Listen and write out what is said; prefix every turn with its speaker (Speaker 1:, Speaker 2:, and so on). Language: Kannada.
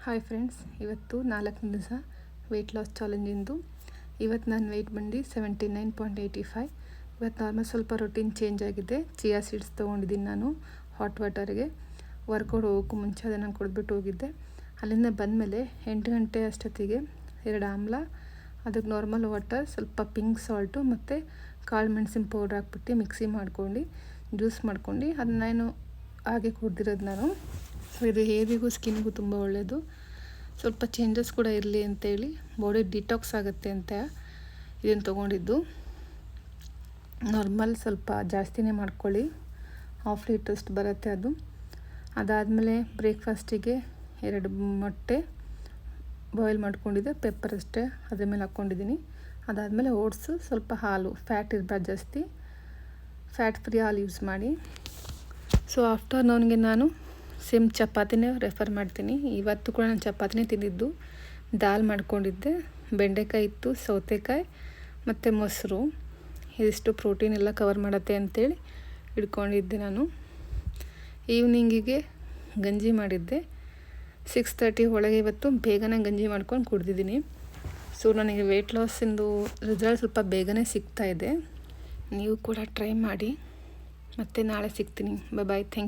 Speaker 1: ಹಾಯ್ ಫ್ರೆಂಡ್ಸ್, ಇವತ್ತು 4ನೇ ದಿವಸ ವೆಯ್ಟ್ ಲಾಸ್ ಚಾಲೆಂಜಿಂದು. ಇವತ್ತು ನನ್ನ ವೆಯ್ಟ್ ಬಂದು 79.85. ಇವತ್ತು ನಾರ್ಮಲ್ ಸ್ವಲ್ಪ ರೊಟೀನ್ ಚೇಂಜ್ ಆಗಿದೆ. ಚಿಯಾ ಸೀಡ್ಸ್ ತೊಗೊಂಡಿದ್ದೀನಿ ನಾನು ಹಾಟ್ ವಾಟರ್ಗೆ. ವರ್ಕೌಟ್ ಹೋಗೋಕ್ಕೂ ಮುಂಚೆ ಅದನ್ನು ಕುಡಿದ್ಬಿಟ್ಟು ಹೋಗಿದ್ದೆ. ಅಲ್ಲಿಂದ ಬಂದಮೇಲೆ 8 ಗಂಟೆ ಅಷ್ಟೊತ್ತಿಗೆ 2 ಆಮ್ಲ, ಅದಕ್ಕೆ ನಾರ್ಮಲ್ ವಾಟರ್, ಸ್ವಲ್ಪ ಪಿಂಕ್ ಸಾಲ್ಟು ಮತ್ತು ಕಾಳು ಮೆಣಸಿನ ಪೌಡ್ರ್ ಹಾಕ್ಬಿಟ್ಟು ಮಿಕ್ಸಿ ಮಾಡ್ಕೊಂಡು ಜ್ಯೂಸ್ ಮಾಡ್ಕೊಂಡು ಅದನ್ನೇನು ಹಾಗೆ ಕುಡ್ದಿರೋದು ನಾನು. ಸೊ ಇದು ಹೇರಿಗೂ ಸ್ಕಿನ್ಗೂ ತುಂಬ ಒಳ್ಳೆಯದು. ಸ್ವಲ್ಪ ಚೇಂಜಸ್ ಕೂಡ ಇರಲಿ ಅಂತೇಳಿ, ಬಾಡಿ ಡಿಟಾಕ್ಸ್ ಆಗುತ್ತೆ ಅಂತ ಇದನ್ನು ತೊಗೊಂಡಿದ್ದು. ನಾರ್ಮಲ್ ಸ್ವಲ್ಪ ಜಾಸ್ತಿನೇ ಮಾಡ್ಕೊಳ್ಳಿ, 1/2 ಲೀಟ್ರಷ್ಟು ಬರುತ್ತೆ ಅದು. ಅದಾದಮೇಲೆ ಬ್ರೇಕ್ಫಾಸ್ಟಿಗೆ 2 ಮೊಟ್ಟೆ ಬಾಯ್ಲ್ ಮಾಡ್ಕೊಂಡಿದ್ದೆ, ಪೆಪ್ಪರ್ ಅಷ್ಟೇ ಅದ್ರ ಮೇಲೆ ಹಾಕ್ಕೊಂಡಿದ್ದೀನಿ. ಅದಾದಮೇಲೆ ಓಟ್ಸು, ಸ್ವಲ್ಪ ಹಾಲು, ಫ್ಯಾಟ್ ಇರಬಾರ್ದು ಜಾಸ್ತಿ, ಫ್ಯಾಟ್ ಫ್ರೀ ಹಾಲು ಯೂಸ್ ಮಾಡಿ. ಸೊ ಆಫ್ಟರ್ನೂನ್ಗೆ ನಾನು ಸೇಮ್ ಚಪಾತಿನೇ ರೆಫರ್ ಮಾಡ್ತೀನಿ. ಇವತ್ತು ಕೂಡ ನಾನು ಚಪಾತಿನೇ ತಿಂದಿದ್ದು. ದಾಲ್ ಮಾಡ್ಕೊಂಡಿದ್ದೆ, ಬೆಂಡೆಕಾಯಿ ಇತ್ತು, ಸೌತೆಕಾಯಿ ಮತ್ತು ಮೊಸರು. ಇದಿಷ್ಟು ಪ್ರೋಟೀನ್ ಎಲ್ಲ ಕವರ್ ಮಾಡುತ್ತೆ ಅಂತೇಳಿ ಇಟ್ಕೊಂಡಿದ್ದೆ ನಾನು. ಈವ್ನಿಂಗಿಗೆ ಗಂಜಿ ಮಾಡಿದ್ದೆ 6:30 ಒಳಗೆ. ಇವತ್ತು ಬೇಗನೆ ಗಂಜಿ ಮಾಡ್ಕೊಂಡು ಕುಡ್ದಿದ್ದೀನಿ. ಸೊ ನನಗೆ ವೆಯ್ಟ್ ಲಾಸಿಂದು ರಿಸಲ್ಟ್ ಸ್ವಲ್ಪ ಬೇಗನೆ ಸಿಗ್ತಾಯಿದೆ. ನೀವು ಕೂಡ ಟ್ರೈ ಮಾಡಿ. ಮತ್ತು ನಾಳೆ ಸಿಗ್ತೀನಿ. ಬಾಯ್. Thank you.